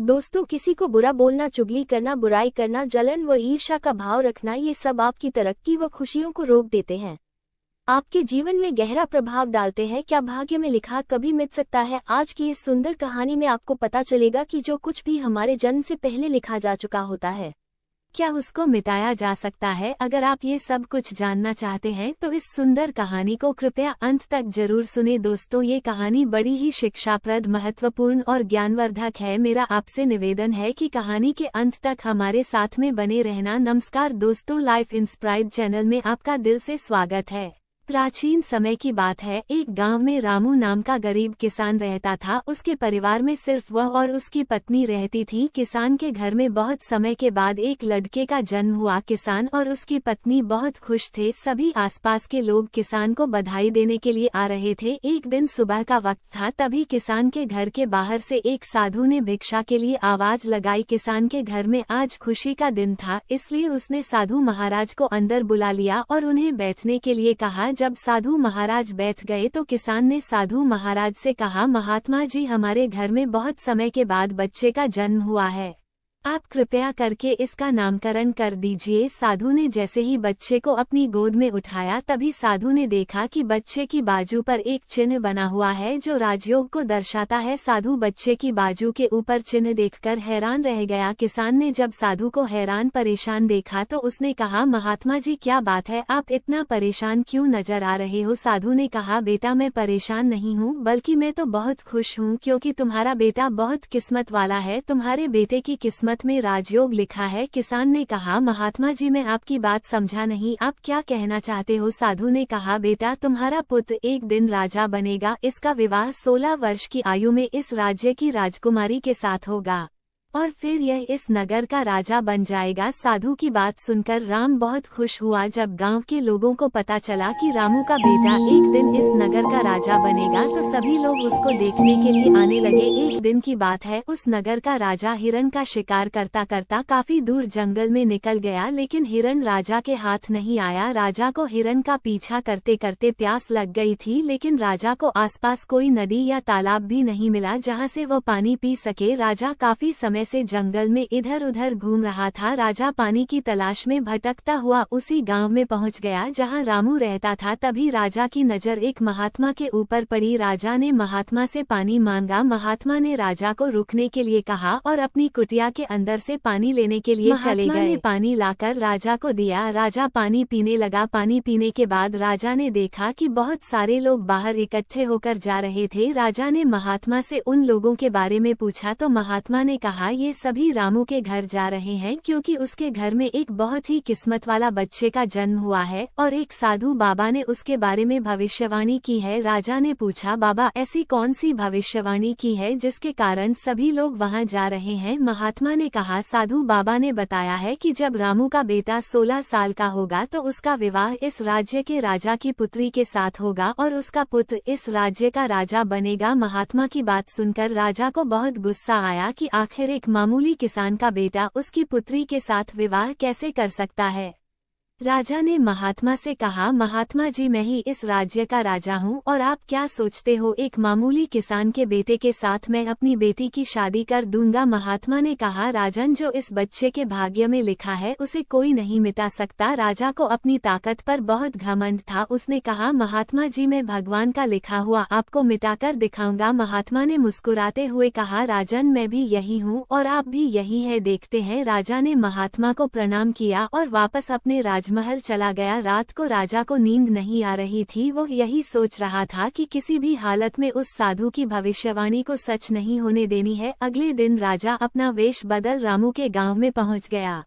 दोस्तों, किसी को बुरा बोलना, चुगली करना, बुराई करना, जलन व ईर्ष्या का भाव रखना, ये सब आपकी तरक्की व खुशियों को रोक देते हैं। आपके जीवन में गहरा प्रभाव डालते हैं। क्या भाग्य में लिखा कभी मिट सकता है? आज की इस सुंदर कहानी में आपको पता चलेगा कि जो कुछ भी हमारे जन्म से पहले लिखा जा चुका होता है, क्या उसको मिटाया जा सकता है? अगर आप ये सब कुछ जानना चाहते हैं तो इस सुंदर कहानी को कृपया अंत तक जरूर सुने। दोस्तों, ये कहानी बड़ी ही शिक्षाप्रद, महत्वपूर्ण और ज्ञानवर्धक है। मेरा आपसे निवेदन है कि कहानी के अंत तक हमारे साथ में बने रहना। नमस्कार दोस्तों, लाइफ इंस्पायर्ड चैनल में आपका दिल से स्वागत है। प्राचीन समय की बात है। एक गांव में रामू नाम का गरीब किसान रहता था। उसके परिवार में सिर्फ वह और उसकी पत्नी रहती थी। किसान के घर में बहुत समय के बाद एक लड़के का जन्म हुआ। किसान और उसकी पत्नी बहुत खुश थे। सभी आसपास के लोग किसान को बधाई देने के लिए आ रहे थे। एक दिन सुबह का वक्त था, तभी किसान के घर के बाहर से एक साधु ने भिक्षा के लिए आवाज लगाई। किसान के घर में आज खुशी का दिन था, इसलिए उसने साधु महाराज को अंदर बुला लिया और उन्हें बैठने के लिए कहा। जब साधु महाराज बैठ गए तो किसान ने साधु महाराज से कहा, महात्मा जी, हमारे घर में बहुत समय के बाद बच्चे का जन्म हुआ है, आप कृपया करके इसका नामकरण कर दीजिए। साधु ने जैसे ही बच्चे को अपनी गोद में उठाया, तभी साधु ने देखा कि बच्चे की बाजू पर एक चिन्ह बना हुआ है जो राजयोग को दर्शाता है। साधु बच्चे की बाजू के ऊपर चिन्ह देखकर हैरान रह गया। किसान ने जब साधु को हैरान परेशान देखा तो उसने कहा, महात्मा जी, क्या बात है, आप इतना परेशान क्यों नजर आ रहे हो? साधु ने कहा, बेटा, मैं परेशान नहीं हूँ, बल्कि मैं तो बहुत खुश हूँ, क्योंकि तुम्हारा बेटा बहुत किस्मत वाला है। तुम्हारे बेटे की किस्मत में राजयोग लिखा है। किसान ने कहा, महात्मा जी, मैं आपकी बात समझा नहीं, आप क्या कहना चाहते हो? साधु ने कहा, बेटा, तुम्हारा पुत्र एक दिन राजा बनेगा। इसका विवाह 16 वर्ष की आयु में इस राज्य की राजकुमारी के साथ होगा और फिर यह इस नगर का राजा बन जाएगा। साधु की बात सुनकर राम बहुत खुश हुआ। जब गांव के लोगों को पता चला कि रामू का बेटा एक दिन इस नगर का राजा बनेगा तो सभी लोग उसको देखने के लिए आने लगे। एक दिन की बात है, उस नगर का राजा हिरण का शिकार करता करता काफी दूर जंगल में निकल गया, लेकिन हिरण राजा के हाथ नहीं आया। राजा को हिरण का पीछा करते करते प्यास लग गई थी, लेकिन राजा को आसपास कोई नदी या तालाब भी नहीं मिला जहाँ से वो पानी पी सके। राजा काफी समय से जंगल में इधर उधर घूम रहा था। राजा पानी की तलाश में भटकता हुआ उसी गांव में पहुंच गया जहां रामू रहता था। तभी राजा की नजर एक महात्मा के ऊपर पड़ी। राजा ने महात्मा से पानी मांगा। महात्मा ने राजा को रुकने के लिए कहा और अपनी कुटिया के अंदर से पानी लेने के लिए चले गए। महात्मा ने पानी लाकर राजा को दिया। राजा पानी पीने लगा। पानी पीने के बाद राजा ने देखा कि बहुत सारे लोग बाहर इकट्ठे होकर जा रहे थे। राजा ने महात्मा से उन लोगों के बारे में पूछा तो महात्मा ने कहा, ये सभी रामू के घर जा रहे हैं, क्योंकि उसके घर में एक बहुत ही किस्मत वाला बच्चे का जन्म हुआ है और एक साधु बाबा ने उसके बारे में भविष्यवाणी की है। राजा ने पूछा, बाबा, ऐसी कौन सी भविष्यवाणी की है जिसके कारण सभी लोग वहां जा रहे हैं? महात्मा ने कहा, साधु बाबा ने बताया है कि जब रामू का बेटा 16 साल का होगा तो उसका विवाह इस राज्य के राजा की पुत्री के साथ होगा और उसका पुत्र इस राज्य का राजा बनेगा। महात्मा की बात सुनकर राजा को बहुत गुस्सा आया कि आखिर एक मामूली किसान का बेटा उसकी पुत्री के साथ विवाह कैसे कर सकता है। राजा ने महात्मा से कहा, महात्मा जी, मैं ही इस राज्य का राजा हूँ और आप क्या सोचते हो, एक मामूली किसान के बेटे के साथ मैं अपनी बेटी की शादी कर दूंगा? महात्मा ने कहा, राजन, जो इस बच्चे के भाग्य में लिखा है उसे कोई नहीं मिटा सकता। राजा को अपनी ताकत पर बहुत घमंड था। उसने कहा, महात्मा जी, मैं भगवान का लिखा हुआ आपको मिटाकर दिखाऊंगा। महात्मा ने मुस्कुराते हुए कहा, राजन, मैं भी यही हूँ और आप भी यही है, देखते हैं। राजा ने महात्मा को प्रणाम किया और वापस अपने महल चला गया। रात को राजा को नींद नहीं आ रही थी। वो यही सोच रहा था कि किसी भी हालत में उस साधु की भविष्यवाणी को सच नहीं होने देनी है। अगले दिन राजा अपना वेश बदल रामू के गांव में पहुंच गया।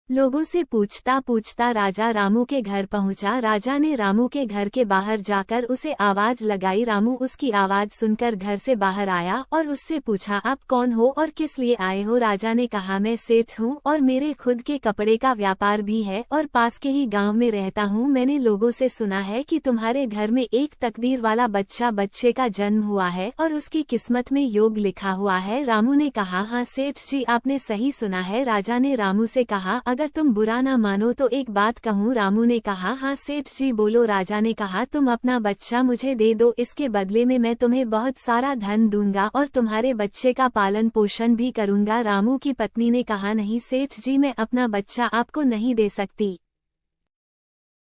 लोगों से पूछता पूछता राजा रामू के घर पहुंचा। राजा ने रामू के घर के बाहर जाकर उसे आवाज लगाई। रामू उसकी आवाज सुनकर घर से बाहर आया और उससे पूछा, आप कौन हो और किस लिए आए हो? राजा ने कहा, मैं सेठ हूँ और मेरे खुद के कपड़े का व्यापार भी है और पास के ही गांव में रहता हूँ। मैंने लोगों से सुना है कि तुम्हारे घर में एक तकदीर वाला बच्चे का जन्म हुआ है और उसकी किस्मत में योग लिखा हुआ है। रामू ने कहा, हाँ सेठ जी, आपने सही सुना है। राजा ने रामू से कहा, अगर तुम बुरा ना मानो तो एक बात कहूँ, रामू ने कहा। हाँ सेठ जी बोलो। राजा ने कहा, तुम अपना बच्चा मुझे दे दो, इसके बदले में मैं तुम्हें बहुत सारा धन दूंगा और तुम्हारे बच्चे का पालन पोषण भी करूंगा। रामू की पत्नी ने कहा, नहीं सेठ जी, मैं अपना बच्चा आपको नहीं दे सकती।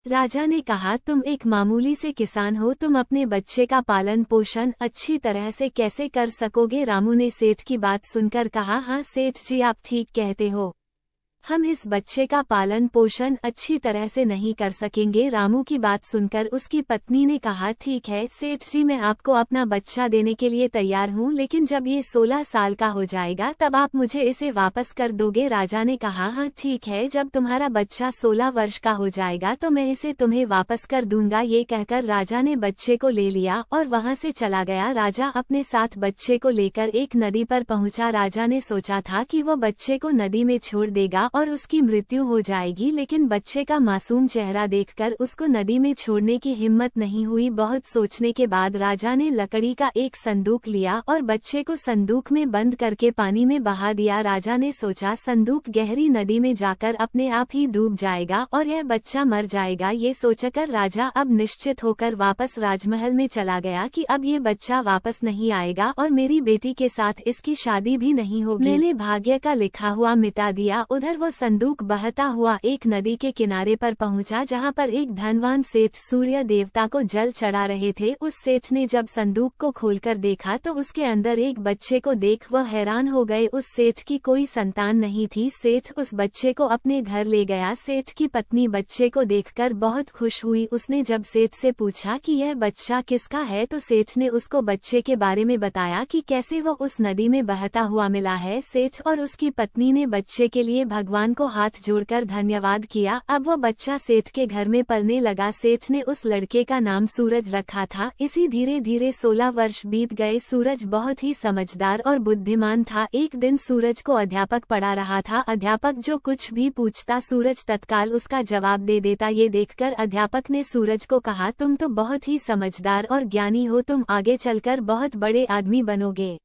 राजा ने कहा, तुम एक मामूली से किसान हो, तुम अपने बच्चे का पालन पोषण अच्छी तरह से कैसे कर सकोगे? रामू ने सेठ की बात सुनकर कहा, हाँ सेठ जी आप ठीक कहते हो, हम इस बच्चे का पालन पोषण अच्छी तरह से नहीं कर सकेंगे। रामू की बात सुनकर उसकी पत्नी ने कहा, ठीक है सेठ जी, मैं आपको अपना बच्चा देने के लिए तैयार हूँ, लेकिन जब ये 16 साल का हो जाएगा तब आप मुझे इसे वापस कर दोगे? राजा ने कहा, हाँ ठीक है, जब तुम्हारा बच्चा 16 वर्ष का हो जाएगा तो मैं इसे तुम्हें वापस कर दूंगा। ये कहकर राजा ने बच्चे को ले लिया और वहाँ से चला गया। राजा अपने साथ बच्चे को लेकर एक नदी पर पहुँचा। राजा ने सोचा था कि वो बच्चे को नदी में छोड़ देगा और उसकी मृत्यु हो जाएगी, लेकिन बच्चे का मासूम चेहरा देखकर उसको नदी में छोड़ने की हिम्मत नहीं हुई। बहुत सोचने के बाद राजा ने लकड़ी का एक संदूक लिया और बच्चे को संदूक में बंद करके पानी में बहा दिया। राजा ने सोचा संदूक गहरी नदी में जाकर अपने आप ही डूब जाएगा और यह बच्चा मर जाएगा। ये सोचकर राजा अब निश्चित होकर वापस राजमहल में चला गया कि अब ये बच्चा वापस नहीं आएगा और मेरी बेटी के साथ इसकी शादी भी नहीं होगी। मैंने भाग्य का लिखा हुआ मिटा दिया। उधर वो संदूक बहता हुआ एक नदी के किनारे पर पहुंचा, जहां पर एक धनवान सेठ सूर्य देवता को जल चढ़ा रहे थे। उस सेठ ने जब संदूक को खोलकर देखा तो उसके अंदर एक बच्चे को देख वह हैरान हो गए। उस सेठ की कोई संतान नहीं थी। सेठ उस बच्चे को अपने घर ले गया। सेठ की पत्नी बच्चे को देखकर बहुत खुश हुई। उसने जब सेठ से पूछा कि यह बच्चा किसका है तो सेठ ने उसको बच्चे के बारे में बताया कि कैसे वो उस नदी में बहता हुआ मिला है। सेठ और उसकी पत्नी ने बच्चे के लिए भगवान को हाथ जोड़कर धन्यवाद किया। अब वो बच्चा सेठ के घर में पलने लगा। सेठ ने उस लड़के का नाम सूरज रखा था। इसी धीरे धीरे 16 वर्ष बीत गए। सूरज बहुत ही समझदार और बुद्धिमान था। एक दिन सूरज को अध्यापक पढ़ा रहा था। अध्यापक जो कुछ भी पूछता सूरज तत्काल उसका जवाब दे देता। ये देखकर अध्यापक ने सूरज को कहा, तुम तो बहुत ही समझदार और ज्ञानी हो, तुम आगे चलकर बहुत बड़े आदमी बनोगे।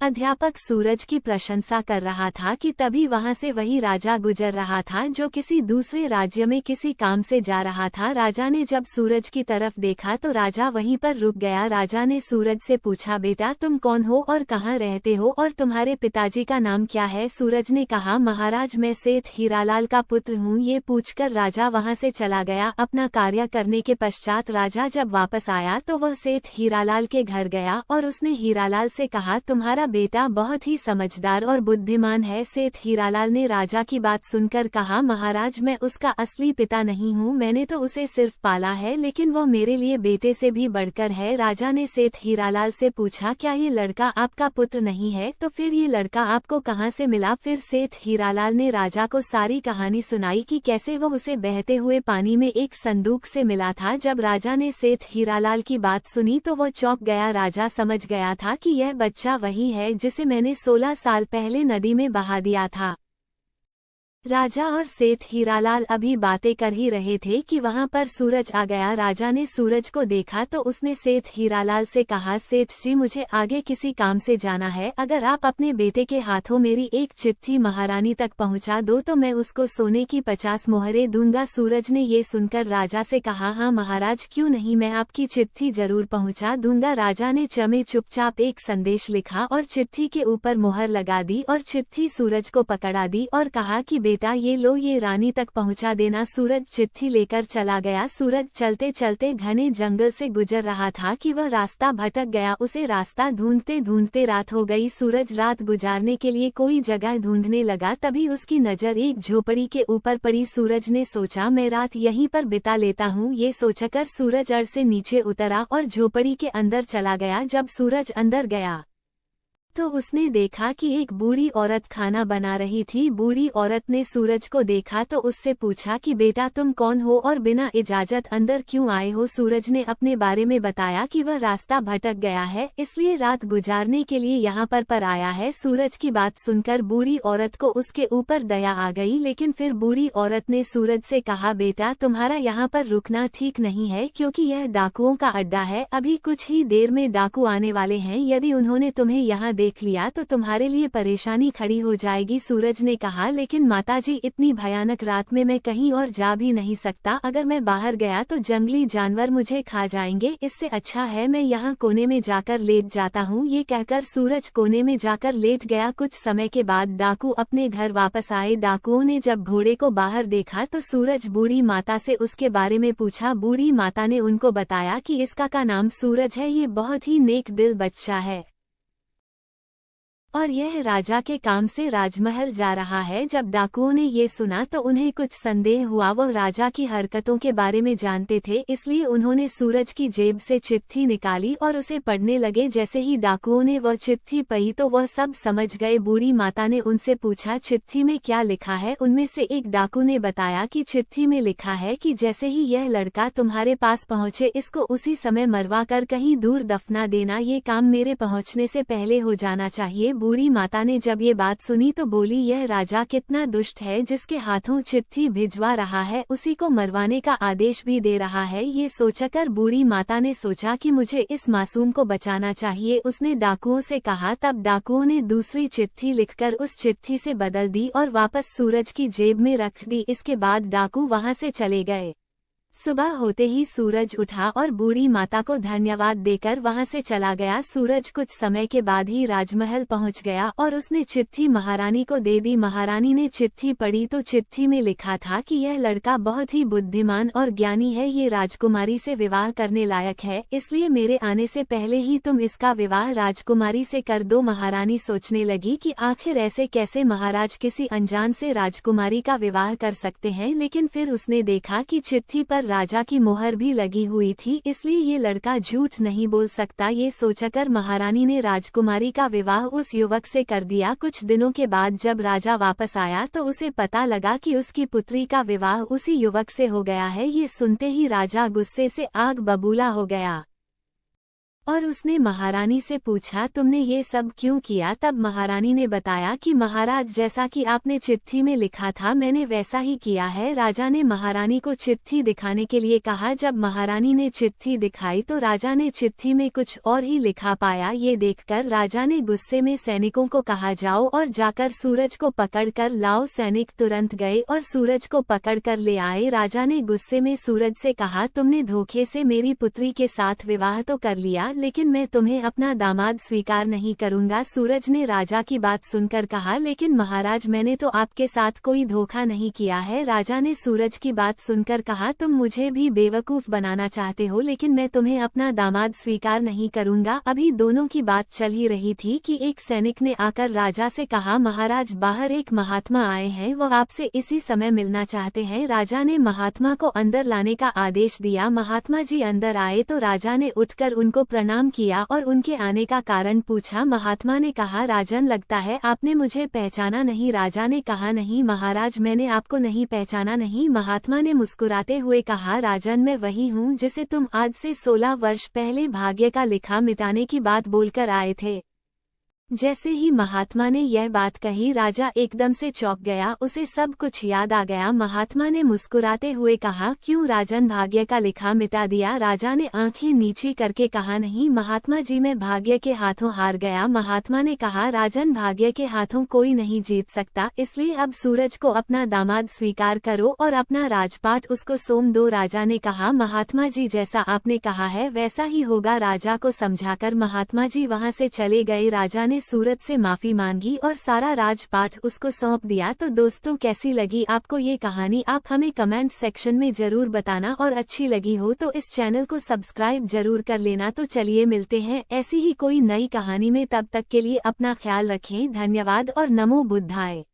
अध्यापक सूरज की प्रशंसा कर रहा था कि तभी वहां से वही राजा गुजर रहा था जो किसी दूसरे राज्य में किसी काम से जा रहा था। राजा ने जब सूरज की तरफ देखा तो राजा वहीं पर रुक गया। राजा ने सूरज से पूछा, बेटा तुम कौन हो और कहाँ रहते हो और तुम्हारे पिताजी का नाम क्या है? सूरज ने कहा, महाराज मैं सेठ हीरालाल का पुत्र हूँ। ये पूछकर राजा वहां से चला गया। अपना कार्य करने के पश्चात राजा जब वापस आया तो वह सेठ हीरालाल के घर गया और उसने हीरालाल से कहा, तुम्हारा बेटा बहुत ही समझदार और बुद्धिमान है। सेठ हीरालाल ने राजा की बात सुनकर कहा, महाराज मैं उसका असली पिता नहीं हूँ, मैंने तो उसे सिर्फ पाला है, लेकिन वो मेरे लिए बेटे से भी बढ़कर है। राजा ने सेठ हीरालाल से पूछा, क्या ये लड़का आपका पुत्र नहीं है? तो फिर ये लड़का आपको कहाँ से मिला? फिर सेठ हीरालाल ने राजा को सारी कहानी सुनाई कि कैसे वो उसे बहते हुए पानी में एक संदूक से मिला था। जब राजा ने सेठ हीरालाल की बात सुनी तो वो चौंक गया। राजा समझ गया था कि यह बच्चा वही है जिसे मैंने 16 साल पहले नदी में बहा दिया था। राजा और सेठ हीरालाल अभी बातें कर ही रहे थे कि वहां पर सूरज आ गया। राजा ने सूरज को देखा तो उसने सेठ हीरालाल से कहा, सेठ जी मुझे आगे किसी काम से जाना है, अगर आप अपने बेटे के हाथों मेरी एक चिट्ठी महारानी तक पहुंचा दो तो मैं उसको सोने की 50 मोहरें दूंगा। सूरज ने ये सुनकर राजा से कहा, हाँ महाराज क्यों नहीं, मैं आपकी चिट्ठी जरूर पहुंचा दूंगा। राजा ने चमे चुपचाप एक संदेश लिखा और चिट्ठी के ऊपर मोहर लगा दी और चिट्ठी सूरज को पकड़ा दी और कहा कि बेटा ये लो, ये रानी तक पहुंचा देना। सूरज चिट्ठी लेकर चला गया। सूरज चलते चलते घने जंगल से गुजर रहा था कि वह रास्ता भटक गया। उसे रास्ता ढूंढते ढूंढते रात हो गई। सूरज रात गुजारने के लिए कोई जगह ढूंढने लगा, तभी उसकी नजर एक झोपड़ी के ऊपर पड़ी। सूरज ने सोचा, मैं रात यहीं पर बिता लेता हूँ। ये सोचकर सूरज अड़ से नीचे उतरा और झोपड़ी के अंदर चला गया। जब सूरज अंदर गया तो उसने देखा कि एक बूढ़ी औरत खाना बना रही थी। बूढ़ी औरत ने सूरज को देखा तो उससे पूछा कि बेटा तुम कौन हो और बिना इजाजत अंदर क्यों आए हो? सूरज ने अपने बारे में बताया कि वह रास्ता भटक गया है, इसलिए रात गुजारने के लिए यहाँ पर आया है। सूरज की बात सुनकर बूढ़ी औरत को उसके ऊपर दया आ गई, लेकिन फिर बूढ़ी औरत ने सूरज से कहा, बेटा तुम्हारा यहाँ पर रुकना ठीक नहीं है, क्योंकि यह डाकुओं का अड्डा है। अभी कुछ ही देर में डाकू आने वाले हैं। यदि उन्होंने तुम्हें यहाँ देख लिया तो तुम्हारे लिए परेशानी खड़ी हो जाएगी। सूरज ने कहा, लेकिन माताजी इतनी भयानक रात में मैं कहीं और जा भी नहीं सकता। अगर मैं बाहर गया तो जंगली जानवर मुझे खा जाएंगे। इससे अच्छा है मैं यहाँ कोने में जाकर लेट जाता हूँ। ये कहकर सूरज कोने में जाकर लेट गया। कुछ समय के बाद डाकू अपने घर वापस आए। डाकुओं ने जब घोड़े को बाहर देखा तो सूरज बूढ़ी माता से उसके बारे में पूछा। बूढ़ी माता ने उनको बताया कि इसका का नाम सूरज है, ये बहुत ही नेक दिल बच्चा है और यह राजा के काम से राजमहल जा रहा है। जब डाकुओं ने ये सुना तो उन्हें कुछ संदेह हुआ। वह राजा की हरकतों के बारे में जानते थे, इसलिए उन्होंने सूरज की जेब से चिट्ठी निकाली और उसे पढ़ने लगे। जैसे ही डाकुओं ने वह चिट्ठी पढ़ी तो वह सब समझ गए। बूढ़ी माता ने उनसे पूछा, चिट्ठी में क्या लिखा है? उनमें से एक डाकू ने बताया कि चिट्ठी में लिखा है कि जैसे ही यह लड़का तुम्हारे पास पहुंचे इसको उसी समय मरवा कर कहीं दूर दफना देना। ये काम मेरे पहुंचने से पहले हो जाना चाहिए। बूढ़ी माता ने जब ये बात सुनी तो बोली, यह राजा कितना दुष्ट है, जिसके हाथों चिट्ठी भिजवा रहा है उसी को मरवाने का आदेश भी दे रहा है। ये सोचकर बूढ़ी माता ने सोचा कि मुझे इस मासूम को बचाना चाहिए। उसने डाकुओं से कहा। तब डाकुओं ने दूसरी चिट्ठी लिखकर उस चिट्ठी से बदल दी और वापस सूरज की जेब में रख दी। इसके बाद डाकू वहां से चले गए। सुबह होते ही सूरज उठा और बूढ़ी माता को धन्यवाद देकर वहां से चला गया। सूरज कुछ समय के बाद ही राजमहल पहुंच गया और उसने चिट्ठी महारानी को दे दी। महारानी ने चिट्ठी पढ़ी तो चिट्ठी में लिखा था कि यह लड़का बहुत ही बुद्धिमान और ज्ञानी है, ये राजकुमारी से विवाह करने लायक है, इसलिए मेरे आने से पहले ही तुम इसका विवाह राजकुमारी से कर दो। महारानी सोचने लगी कि आखिर ऐसे कैसे महाराज किसी अनजान से राजकुमारी का विवाह कर सकते हैं, लेकिन फिर उसने देखा कि चिट्ठी पर राजा की मोहर भी लगी हुई थी, इसलिए ये लड़का झूठ नहीं बोल सकता। ये सोचकर महारानी ने राजकुमारी का विवाह उस युवक से कर दिया। कुछ दिनों के बाद जब राजा वापस आया तो उसे पता लगा कि उसकी पुत्री का विवाह उसी युवक से हो गया है। ये सुनते ही राजा गुस्से से आग बबूला हो गया और उसने महारानी से पूछा, तुमने ये सब क्यों किया? तब महारानी ने बताया कि महाराज, जैसा कि आपने चिट्ठी में लिखा था मैंने वैसा ही किया है। राजा ने महारानी को चिट्ठी दिखाने के लिए कहा। जब महारानी ने चिट्ठी दिखाई तो राजा ने चिट्ठी में कुछ और ही लिखा पाया। ये देखकर राजा ने गुस्से में सैनिकों को कहा, जाओ और जाकर सूरज को पकड़ कर लाओ। सैनिक तुरंत गए और सूरज को पकड़ कर ले आए। राजा ने गुस्से में सूरज से कहा, तुमने धोखे से मेरी पुत्री के साथ विवाह तो कर लिया, लेकिन मैं तुम्हें अपना दामाद स्वीकार नहीं करूंगा। सूरज ने राजा की बात सुनकर कहा, लेकिन महाराज मैंने तो आपके साथ कोई धोखा नहीं किया है। राजा ने सूरज की बात सुनकर कहा, तुम मुझे भी बेवकूफ बनाना चाहते हो, लेकिन मैं तुम्हें अपना दामाद स्वीकार नहीं करूंगा। अभी दोनों की बात चल ही रही थी कि एक सैनिक ने आकर राजा से कहा, महाराज बाहर एक महात्मा आए हैं, वो आपसे इसी समय मिलना चाहते हैं। राजा ने महात्मा को अंदर लाने का आदेश दिया। महात्मा जी अंदर आए तो राजा ने उठकर उनको प्रणाम किया और उनके आने का कारण पूछा। महात्मा ने कहा, राजन लगता है आपने मुझे पहचाना नहीं। राजा ने कहा, नहीं महाराज मैंने आपको नहीं पहचाना नहीं। महात्मा ने मुस्कुराते हुए कहा, राजन मैं वही हूँ जिसे तुम आज से 16 वर्ष पहले भाग्य का लिखा मिटाने की बात बोलकर आए थे। जैसे ही महात्मा ने यह बात कही राजा एकदम से चौंक गया, उसे सब कुछ याद आ गया। महात्मा ने मुस्कुराते हुए कहा, क्यों राजन भाग्य का लिखा मिटा दिया? राजा ने आंखें नीची करके कहा, नहीं महात्मा जी मैं भाग्य के हाथों हार गया। महात्मा ने कहा, राजन भाग्य के हाथों कोई नहीं जीत सकता, इसलिए अब सूरज को अपना दामाद स्वीकार करो और अपना राजपाट उसको सौंप दो। राजा ने कहा, महात्मा जी जैसा आपने कहा है वैसा ही होगा। राजा को समझाकर महात्मा जी वहां से चले गए। राजा ने सूरज से माफी मांगी और सारा राजपाट उसको सौंप दिया। तो दोस्तों कैसी लगी आपको ये कहानी? आप हमें कमेंट सेक्शन में जरूर बताना और अच्छी लगी हो तो इस चैनल को सब्सक्राइब जरूर कर लेना। तो चलिए मिलते हैं ऐसी ही कोई नई कहानी में, तब तक के लिए अपना ख्याल रखें। धन्यवाद और नमो बुद्धाय।